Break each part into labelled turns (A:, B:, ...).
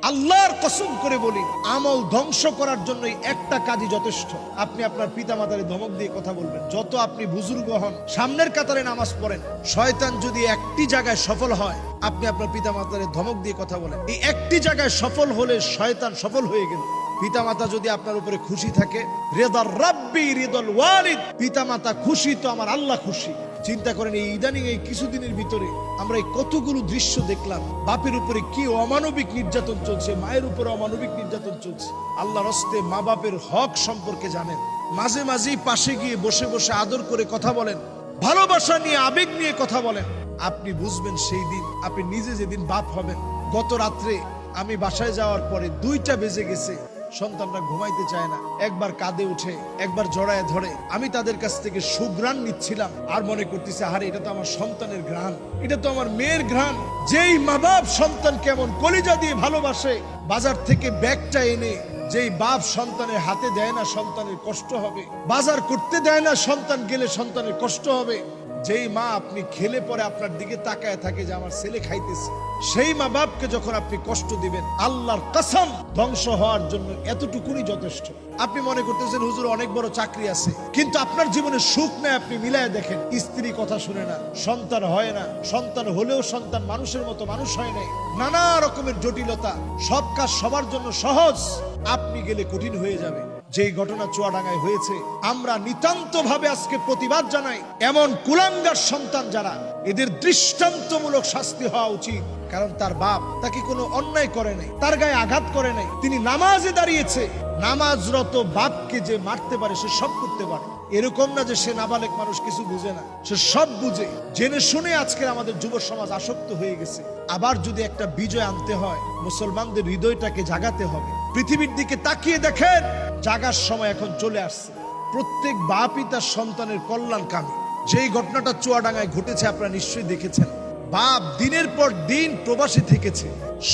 A: আল্লাহর কসম করে বলি, আমল ধ্বংস করার জন্য একটা কাজই যথেষ্ট। আপনি আপনার পিতা মাতারে ধমক দিয়ে কথা বলবেন। যত আপনি বুজুর্গ হন, সামনের কাতারে নামাজ পড়েন, শয়তান যদি একটি জায়গায় সফল হয়, আপনি আপনার পিতা মাতারে ধমক দিয়ে কথা বলেন। এই একটি জায়গায় সফল হলে শয়তান সফল হয়ে গেল। পিতা মাতা যদি আপনার উপরে খুশি থাকে, রিদার রাব্বি রিদাল ওয়ালিদ, পিতা মাতা খুশি তো আমার আল্লাহ খুশি। চিন্তা করেন এই ইদানিং এই কিছুদিনের ভিতরে আমরা এই কতগুলো দৃশ্য দেখলাম। বাপের উপরে কি অমানবিক নির্যাতন চলছে, মায়ের উপরে অমানবিক নির্যাতন চলছে। আল্লাহর হস্তে মা বাপের হক সম্পর্কে জানেন, মাঝে মাঝেই পাশে গিয়ে বসে বসে আদর করে কথা বলেন, ভালোবাসা নিয়ে আবেগ নিয়ে কথা বলেন। আপনি বুঝবেন সেই দিন আপনি নিজে যেদিন বাপ হবেন। গত রাত্রে আমি বাসায় যাওয়ার পরে 2টা বেজে গেছে, সন্তানরা ঘুমাইতে চায় না, একবার কাঁদে উঠে, একবার জড়ায় ধরে। আমি তাদের কাছ থেকে সুঘ্রাণ নিচ্ছিলাম আর মনে করতেছি, আরে এটা তো আমার সন্তানের ঘ্রাণ, এটা তো আমার মেয়ের ঘ্রাণ। যেই মা বাপ সন্তান কেমন কলিজা দিয়ে ভালোবাসে, বাজার থেকে ব্যাগটা এনে যেই বাপ সন্তানের হাতে দেয় না, সন্তানের কষ্ট হবে। বাজার করতে দেয় না, সন্তান গেলে সন্তানের কষ্ট হবে। যেই মা আপনি খেলে পরে আপনার দিকে তাকায় থাকে যে আমার ছেলে খাইতেছে, সেই মা বাপকে যখন আপনি কষ্ট দিবেন, আল্লাহর কসম ধ্বংস হওয়ার জন্য এতটুকুনি যথেষ্ট। আপনি মনে করতেছেন হুজুর অনেক বড় চাকরি আছে, কিন্তু আপনার জীবনে সুখ নেই। আপনি মিলায় দেখেন, স্ত্রী কথা শুনে না, সন্তান হয় না, সন্তান হলেও সন্তান মানুষের মতো মানুষ হয় নাই, নানা রকমের জটিলতা। সব কাজ সবার জন্য সহজ, আপনি গেলে কঠিন হয়ে যাবে। যেই ঘটনা চুয়াডাঙ্গায় হয়েছে, আমরা নিতান্ত ভাবে আজকে প্রতিবাদ জানাই। এমন কুলাঙ্গার সন্তান যারা, এদের দৃষ্টান্তমূলক শাস্তি হওয়া উচিত। কারণ তার বাপ তাকে কোনো অন্যায় করে নাই, তার গায়ে আঘাত করে নাই, তিনি নামাজে দাঁড়িয়েছে। নামাজরত বাপকে যে মারতে পারে, সে সব করতে পারে। এরকম না যে সে নাবালেক মানুষ, কিছু বুঝে না, সে সব বুঝে। জেনে শুনে আজকে আমাদের যুব সমাজ আসক্ত হয়ে গেছে। আবার যদি একটা বিজয় আনতে হয়, মুসলমানদের হৃদয়টাকে জাগাতে হবে। পৃথিবীর দিকে তাকিয়ে দেখেন, জাগার সময় এখন চলে আসছে। প্রত্যেক বাপই তার সন্তানের কল্যাণকামী। যেই ঘটনাটা চুয়াডাঙ্গায় ঘটেছে আপনারা নিশ্চয়ই দেখেছেন। বাপ দিনের পর দিন প্রবাসী থেকেছে,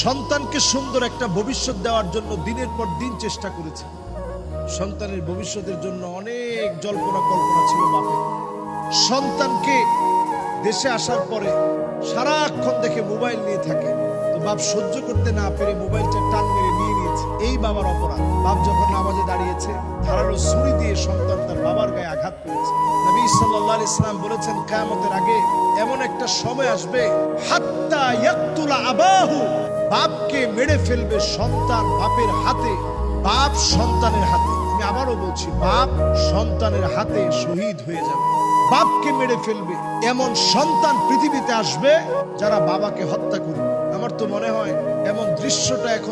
A: সন্তানকে সুন্দর একটা ভবিষ্যৎ দেওয়ার জন্য দিনের পর দিন চেষ্টা করেছে। সন্তানের ভবিষ্যতের জন্য অনেক জল্পনা কল্পনা ছিল বাপের। সন্তানকে দেশে আসার পরে সারাক্ষণ দেখে মোবাইল নিয়ে থাকে, তো বাপ সহ্য করতে না পেরে মোবাইলটা টান মেরে নিয়ে নিয়েছে। এই বাবার অপরাধ। বাপ যখন নামাজে দাঁড়িয়েছে, ধারালো ছুরি দিয়ে সন্তান তার বাবার গায়ে আঘাত করেছে। নবী সাল্লাল্লাহু আলাইহি সাল্লাম বলেছেন, কিয়ামতের আগে এমন একটা সময় আসবে, হাত্তা ইয়াকতুলা আবাহু, বাপকে মেরে ফেলবে সন্তান বাপের হাতে, বাপ সন্তানের হাতে। আমি আবারও বলছি, বাপ সন্তানের হাতে শহীদ হয়ে যাবে, বাপকে মেরে ফেলবে। এমন সন্তান পৃথিবীতে আসবে যারা বাবাকে হত্যা করবে। আমার তো মনে হয় এমন দৃশ্যটা এখন